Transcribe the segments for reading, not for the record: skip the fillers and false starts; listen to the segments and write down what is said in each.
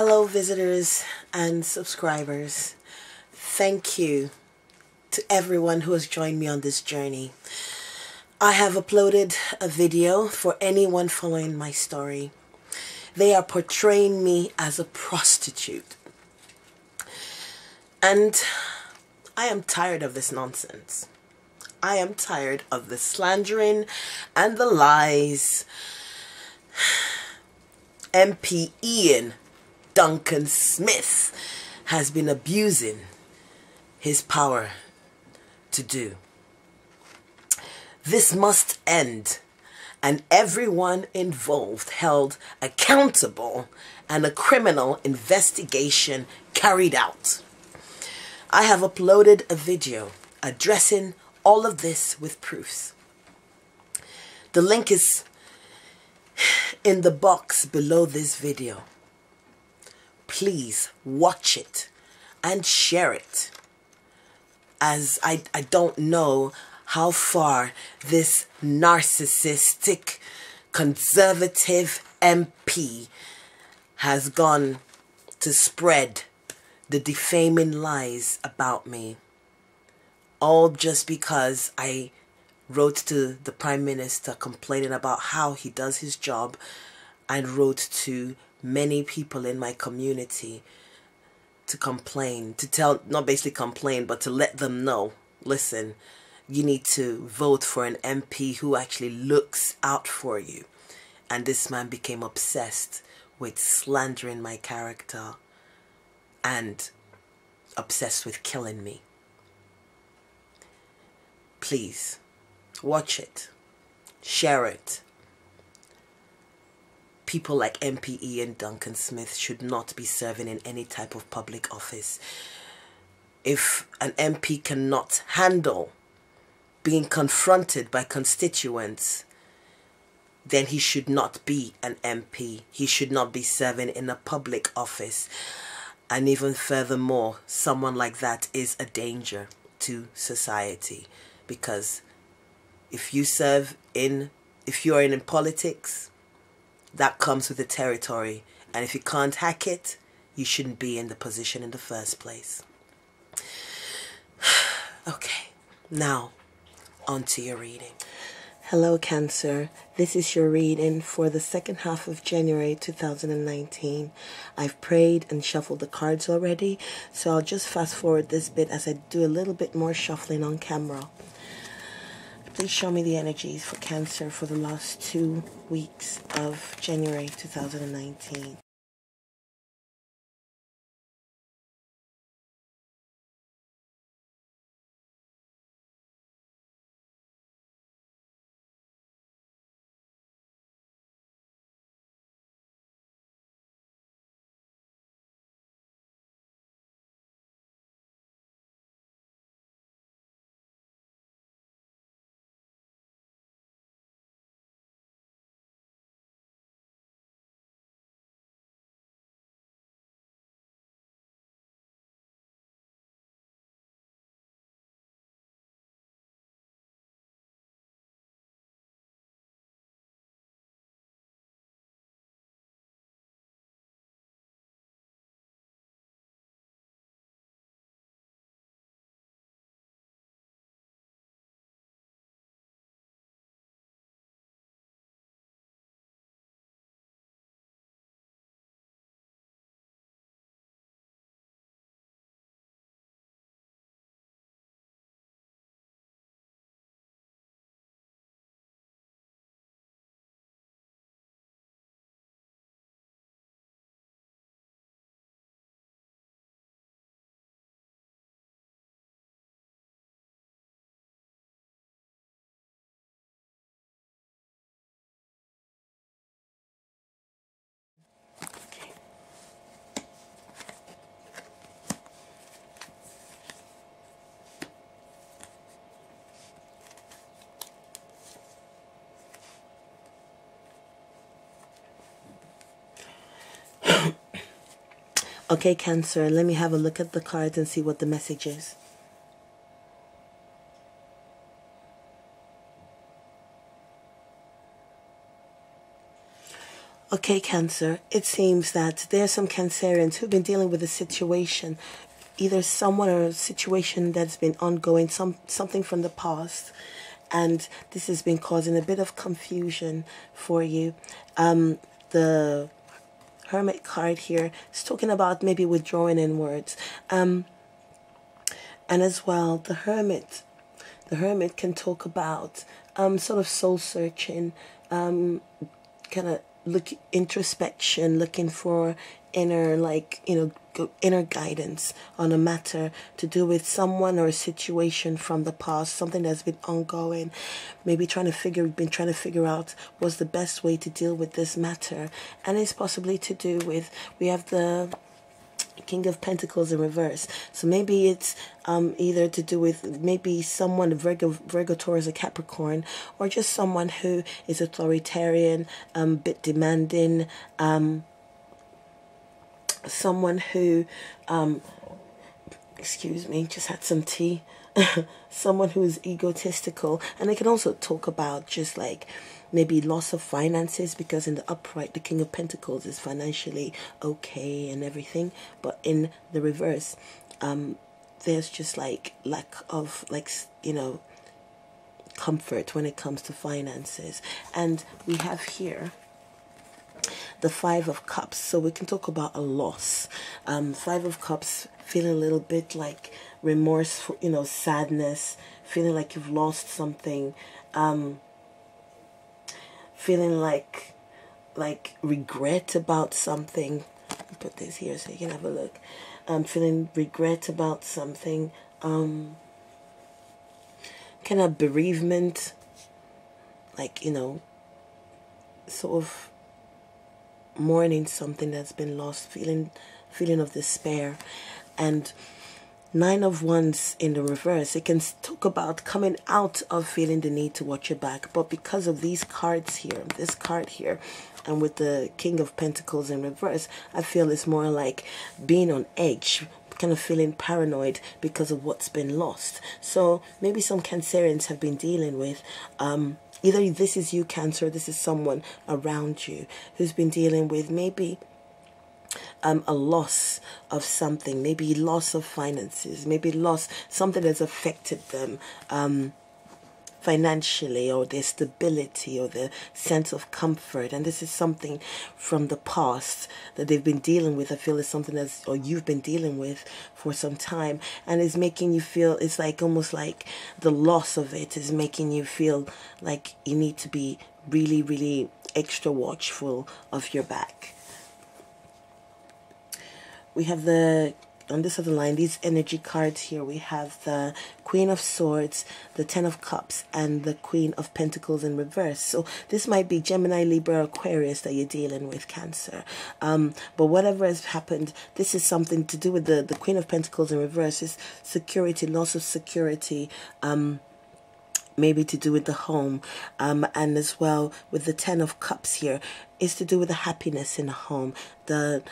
Hello visitors and subscribers. Thank you to everyone who has joined me on this journey. I have uploaded a video for anyone following my story. They are portraying me as a prostitute. And I am tired of this nonsense. I am tired of the slandering and the lies. MP Ian Duncan Smith has been abusing his power to do. This must end and everyone involved held accountable and a criminal investigation carried out. I have uploaded a video addressing all of this with proofs. The link is in the box below this video. Please watch it and share it, as I don't know how far this narcissistic conservative MP has gone to spread the defaming lies about me, all just because I wrote to the Prime Minister complaining about how he does his job, and wrote to many people in my community to complain, to tell, not basically complain, but to let them know, listen, you need to vote for an MP who actually looks out for you. And this man became obsessed with slandering my character and obsessed with killing me. Please watch it, share it. People like MP Ian Duncan Smith should not be serving in any type of public office. If an MP cannot handle being confronted by constituents, then he should not be an MP. He should not be serving in a public office. And even furthermore, someone like that is a danger to society, because if you are in politics, that comes with the territory, and if you can't hack it, you shouldn't be in the position in the first place. Okay, now on to your reading. Hello Cancer, this is your reading for the second half of January 2019. I've prayed and shuffled the cards already, so I'll just fast forward this bit as I do a little bit more shuffling on camera. Please show me the energies for Cancer for the last 2 weeks of January 2019. Okay, Cancer, let me have a look at the cards and see what the message is. Okay, Cancer, it seems that there are some Cancerians who've been dealing with a situation, either someone or a situation that's been ongoing, something from the past, and this has been causing a bit of confusion for you. The Hermit card here is talking about maybe withdrawing inwards, and as well, the Hermit can talk about sort of soul searching, kind of introspection, looking for inner, like, inner guidance on a matter to do with someone or a situation from the past, something that's been ongoing, maybe been trying to figure out what's the best way to deal with this matter. And it's possibly to do with, we have the King of Pentacles in reverse, so maybe it's either to do with maybe someone Virgo, Taurus, or Capricorn, or just someone who is authoritarian, bit demanding, someone who excuse me, just had some tea. Someone who is egotistical. And they can also talk about just like maybe loss of finances, because in the upright the King of Pentacles is financially okay and everything, but in the reverse there's just like lack of, like, comfort when it comes to finances. And we have here the Five of Cups, so we can talk about a loss. Five of Cups, feeling a little bit like remorse, sadness, feeling like you've lost something, feeling like regret about something. I'll put this here so you can have a look. Feeling regret about something, kind of bereavement, like, sort of mourning something that's been lost, feeling of despair. And Nine of Wands in the reverse, it can talk about coming out of feeling the need to watch your back. But because of these cards here, this card here, and with the King of Pentacles in reverse, I feel it's more like being on edge, kind of feeling paranoid because of what's been lost. So maybe some Cancerians have been dealing with either this is you, Cancer, this is someone around you who's been dealing with maybe a loss of something, maybe loss of finances, maybe loss, something that's affected them financially, or their stability, or their sense of comfort. And this is something from the past that they've been dealing with. I feel it's something that's, or you've been dealing with for some time, and it's making you feel, it's like almost like the loss of it is making you feel like you need to be really, really extra watchful of your back. We have on this other line, these energy cards here, we have the Queen of Swords, the Ten of Cups, and the Queen of Pentacles in reverse. So this might be Gemini, Libra, Aquarius that you're dealing with, Cancer. But whatever has happened, this is something to do with the Queen of Pentacles in reverse. Is security, loss of security, maybe to do with the home, and as well with the Ten of Cups here, is to do with the happiness in the home, the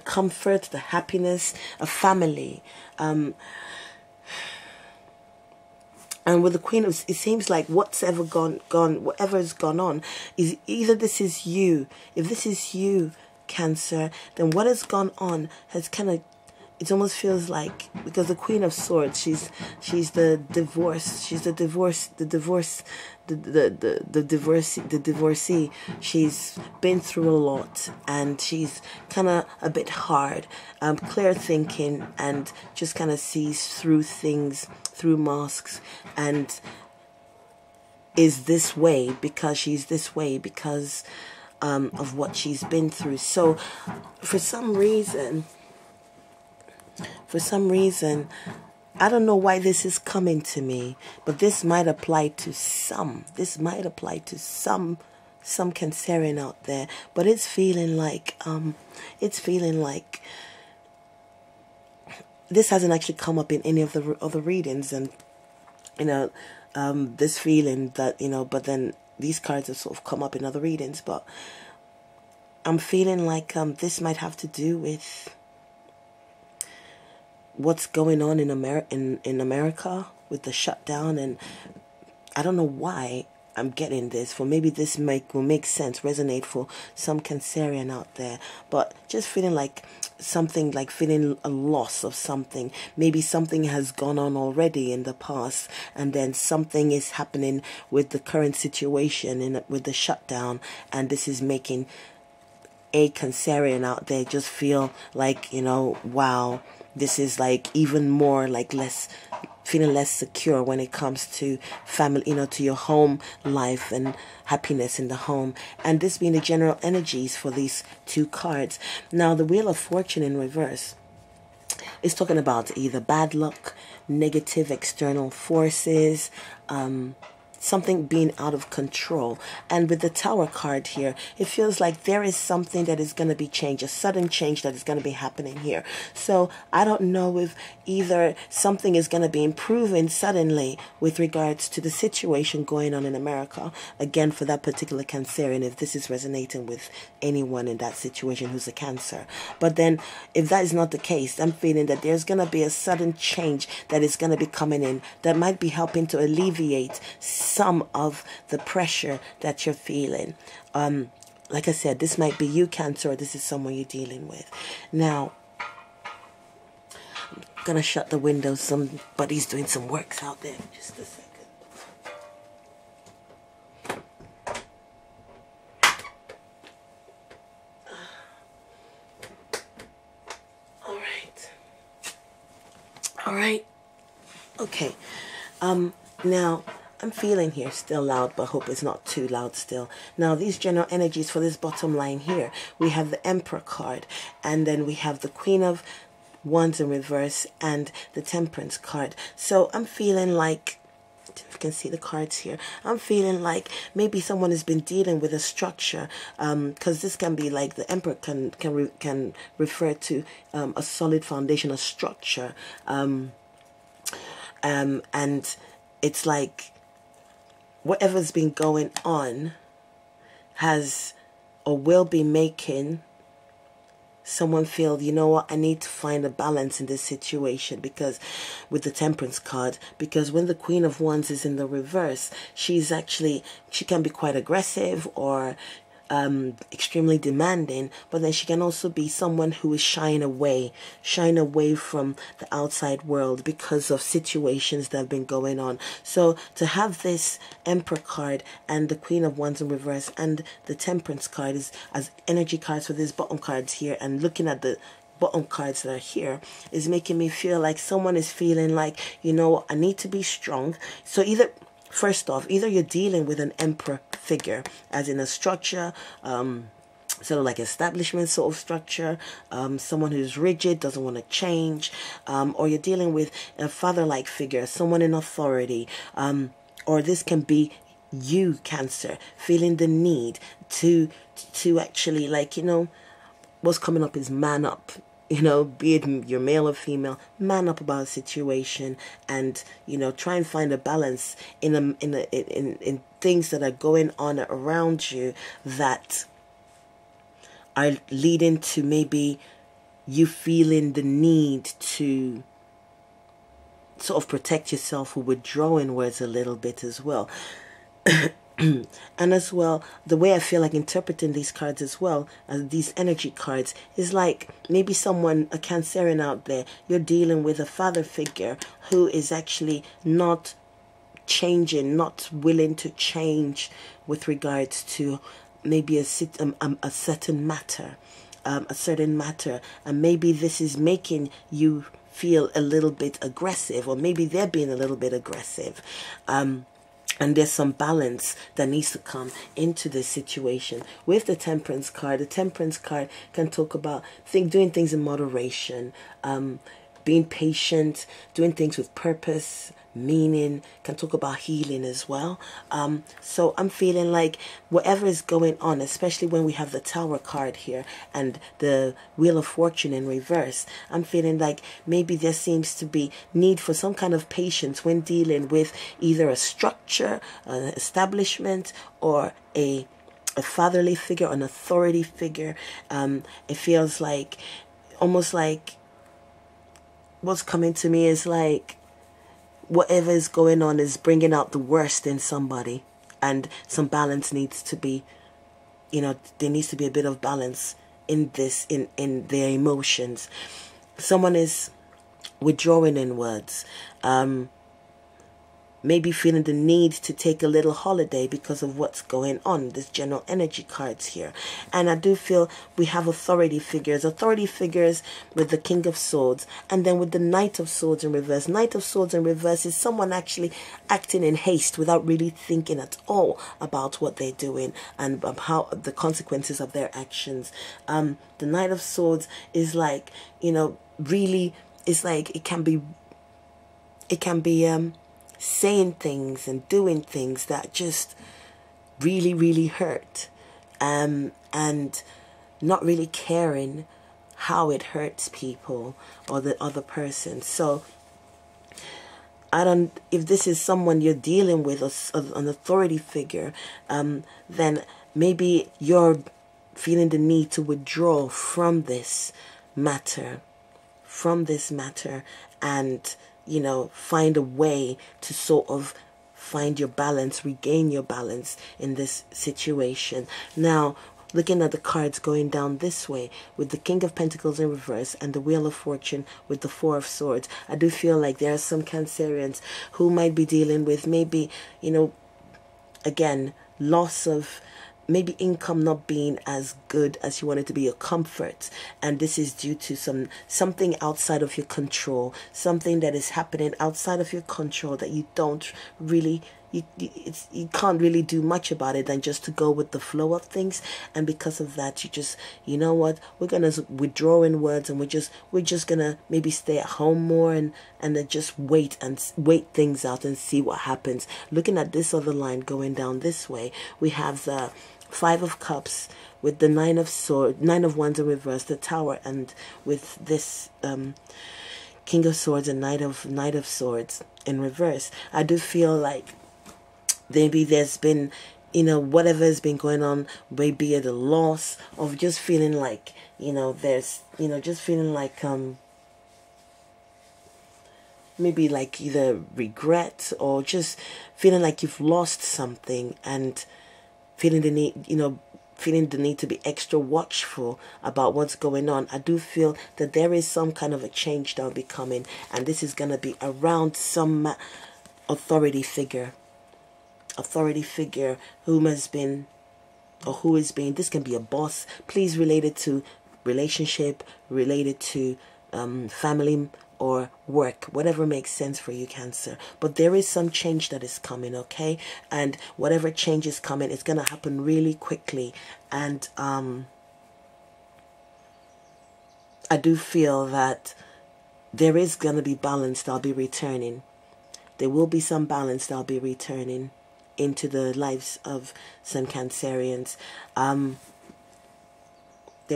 comfort, the happiness, a family. And with the Queen of, it seems like whatever has gone on is either this is you. If this is you, Cancer, then what has gone on has kind of, it almost feels like, because the Queen of Swords, she's the divorcee. She's been through a lot, and she's kind of a bit hard, clear thinking, and just kind of sees through things, through masks, and is this way because she's this way because of what she's been through. So for some reason, I don't know why this is coming to me, but this might apply to some. This might apply to some Cancerian out there. But it's feeling like this hasn't actually come up in any of the other readings, and this feeling that but then these cards have sort of come up in other readings. But I'm feeling like this might have to do with what's going on in America with the shutdown, and I don't know why I'm getting this. For maybe this will make sense, resonate for some Cancerian out there. But just feeling like something, like feeling a loss of something. Maybe something has gone on already in the past, and then something is happening with the current situation with the shutdown, and this is making a Cancerian out there just feel like, wow, this is like even more like feeling less secure when it comes to family, to your home life and happiness in the home. And this being the general energies for these two cards. Now, the Wheel of Fortune in reverse is talking about either bad luck, negative external forces, something being out of control. And with the Tower card here, it feels like there is something that is going to be changed, a sudden change that is going to be happening here. So I don't know if either something is going to be improving suddenly with regards to the situation going on in America. Again, for that particular Cancerian, if this is resonating with anyone in that situation who's a Cancer. But then if that is not the case, I'm feeling that there's going to be a sudden change that is going to be coming in that might be helping to alleviate some of the pressure that you're feeling. Like I said, this might be you, Cancer, or this is someone you're dealing with. Now, I'm going to shut the windows. Somebody's doing some works out there. Just a second. All right. Okay. Now, I'm feeling here still loud, but hope it's not too loud still. Now, these general energies for this bottom line here, we have the Emperor card, and then we have the Queen of Wands in reverse and the Temperance card. So I'm feeling like, if you can see the cards here, I'm feeling like maybe someone has been dealing with a structure, because this can be like the Emperor can refer to a solid foundation, a structure, and it's like whatever's been going on has or will be making someone feel, you know what, I need to find a balance in this situation, because with the Temperance card, because when the Queen of Wands is in the reverse, she can be quite aggressive or extremely demanding, but then she can also be someone who is shying away from the outside world because of situations that have been going on. So to have this Emperor card and the Queen of Wands in reverse and the Temperance card is as energy cards for these bottom cards here, and looking at the bottom cards that are here is making me feel like someone is feeling like, I need to be strong. So first off, either you're dealing with an Emperor figure, as in a structure, sort of like establishment sort of structure, someone who's rigid, doesn't want to change, or you're dealing with a father-like figure, someone in authority, or this can be you, Cancer, feeling the need to actually, like, what's coming up is man up. Be it you're male or female, man up about a situation, and try and find a balance in things that are going on around you that are leading to maybe you feeling the need to sort of protect yourself or withdraw inwards a little bit as well. And as well, the way I feel like interpreting these cards as well, as these energy cards, is like maybe a Cancerian out there, you're dealing with a father figure who is actually not changing, not willing to change with regards to maybe a certain matter, and maybe this is making you feel a little bit aggressive, or maybe they're being a little bit aggressive. And there's some balance that needs to come into this situation. With the Temperance card can talk about doing things in moderation, being patient, doing things with purpose, meaning, can talk about healing as well. So I'm feeling like whatever is going on, especially when we have the Tower card here and the Wheel of Fortune in reverse, I'm feeling like maybe there seems to be need for some kind of patience when dealing with either a structure, an establishment, or a fatherly figure, an authority figure. It feels like, almost like, what's coming to me is like whatever is going on is bringing out the worst in somebody. And some balance needs to be, there needs to be a bit of balance in this, in their emotions. Someone is withdrawing inwards, maybe feeling the need to take a little holiday because of what's going on. There's general energy cards here. And I do feel we have authority figures with the King of Swords, and then with the Knight of Swords in reverse. Knight of Swords in reverse is someone actually acting in haste without really thinking at all about what they're doing and how the consequences of their actions. The Knight of Swords is like, really, it's like it can be saying things and doing things that just really, really hurt, and not really caring how it hurts people or the other person. So if this is someone you're dealing with, an authority figure, then maybe you're feeling the need to withdraw from this matter, and find a way to sort of find your balance, regain your balance in this situation. Now, looking at the cards going down this way, with the King of Pentacles in reverse and the Wheel of Fortune with the Four of Swords, I do feel like there are some Cancerians who might be dealing with maybe, again, loss of maybe income not being as good as you want it to be, a comfort, and this is due to something outside of your control, something that is happening outside of your control that you don't really, you can't really do much about it than just to go with the flow of things. And because of that, you just, what, we're gonna withdraw inwards, and we're just gonna maybe stay at home more and then just wait things out and see what happens. Looking at this other line going down this way, we have the Five of Cups with the Nine of Wands in reverse, the Tower, and with this King of Swords and Knight of Swords in reverse. I do feel like maybe there's been, whatever has been going on, maybe at a loss of just feeling like, there's, just feeling like, maybe like either regret or just feeling like you've lost something, and feeling the need to be extra watchful about what's going on. I do feel that there is some kind of a change that will be coming, and this is going to be around some authority figure who has been, or who is being, this can be a boss, please, related to relationship, related to family or work, whatever makes sense for you, Cancer. But there is some change that is coming, okay? And whatever change is coming, it's going to happen really quickly. And I do feel that there is going to be balance that'll be returning. There will be some balance that'll be returning into the lives of some Cancerians. There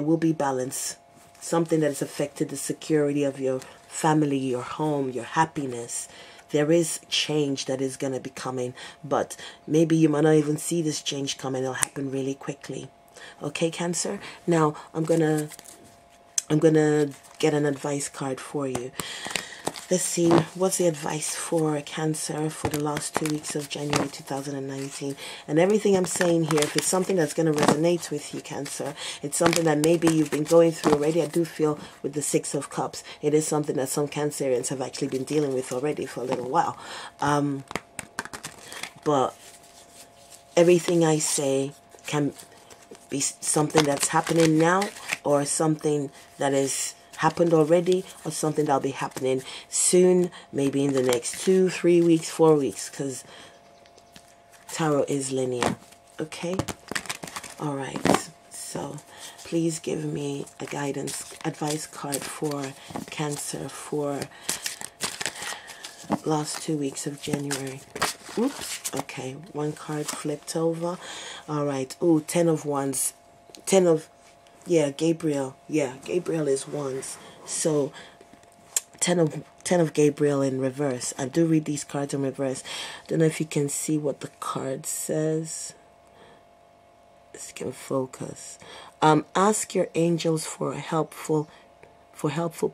will be balance. Something that has affected the security of your family, your home, your happiness. There is change that is going to be coming, but maybe you might not even see this change coming. It'll happen really quickly. Okay, Cancer? Now, I'm gonna get an advice card for you. Let's see, what's the advice for Cancer for the last 2 weeks of January 2019? And everything I'm saying here, if it's something that's going to resonate with you, Cancer, it's something that maybe you've been going through already. I do feel with the Six of Cups, it is something that some Cancerians have actually been dealing with already for a little while. But everything I say can be something that's happening now, or something that is happened already, or something that'll be happening soon, maybe in the next 2, 3 weeks, 4 weeks, because tarot is linear. Okay? All right. So please give me a advice card for Cancer for last 2 weeks of January. Oops. Okay. One card flipped over. All right. Ooh, 10 of Wands. Yeah, Gabriel. Yeah, Gabriel is Wands. So 10 of Gabriel in reverse. I do read these cards in reverse. Don't know if you can see what the card says. Let's can focus. Ask your angels for helpful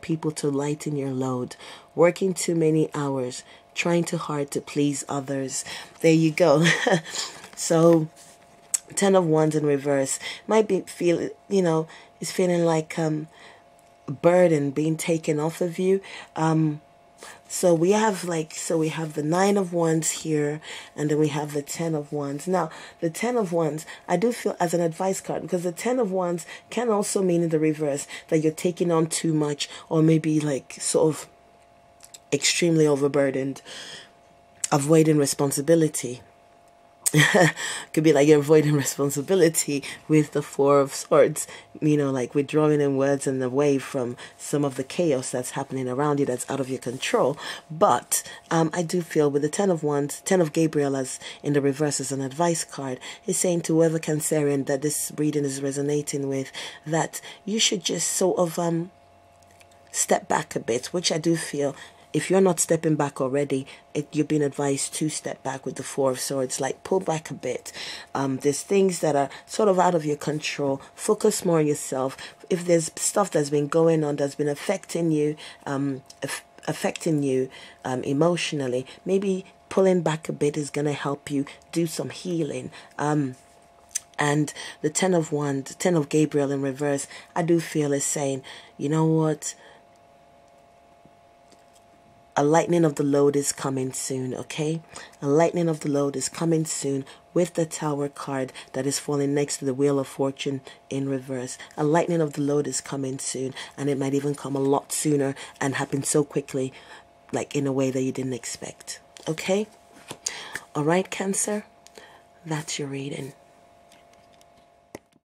people to lighten your load. Working too many hours, trying too hard to please others. There you go. So Ten of Wands in reverse might be is feeling like a burden being taken off of you. So we have the Nine of Wands here, and then we have the Ten of Wands. Now, the Ten of Wands, I do feel as an advice card, because the Ten of Wands can also mean in the reverse that you're taking on too much, or maybe like sort of extremely overburdened, avoiding responsibility. Could be like you're avoiding responsibility with the Four of Swords, like withdrawing inwards and away from some of the chaos that's happening around you that's out of your control. But I do feel with the Ten of Wands, Ten of Gabriel as in the reverse as an advice card, is saying to whoever Cancerian that this reading is resonating with, that you should just sort of step back a bit, which I do feel. If you're not stepping back already, you're being advised to step back with the Four of Swords. Like, pull back a bit. There's things that are sort of out of your control. Focus more on yourself. If there's stuff that's been going on that's been affecting you, emotionally, maybe pulling back a bit is going to help you do some healing. And the Ten of Wands, Ten of Gabriel in reverse, I do feel is saying, you know what? A lightening of the load is coming soon, okay? A lightening of the load is coming soon with the Tower card that is falling next to the Wheel of Fortune in reverse. A lightening of the load is coming soon, and it might even come a lot sooner and happen so quickly, like in a way that you didn't expect, okay? All right, Cancer, that's your reading.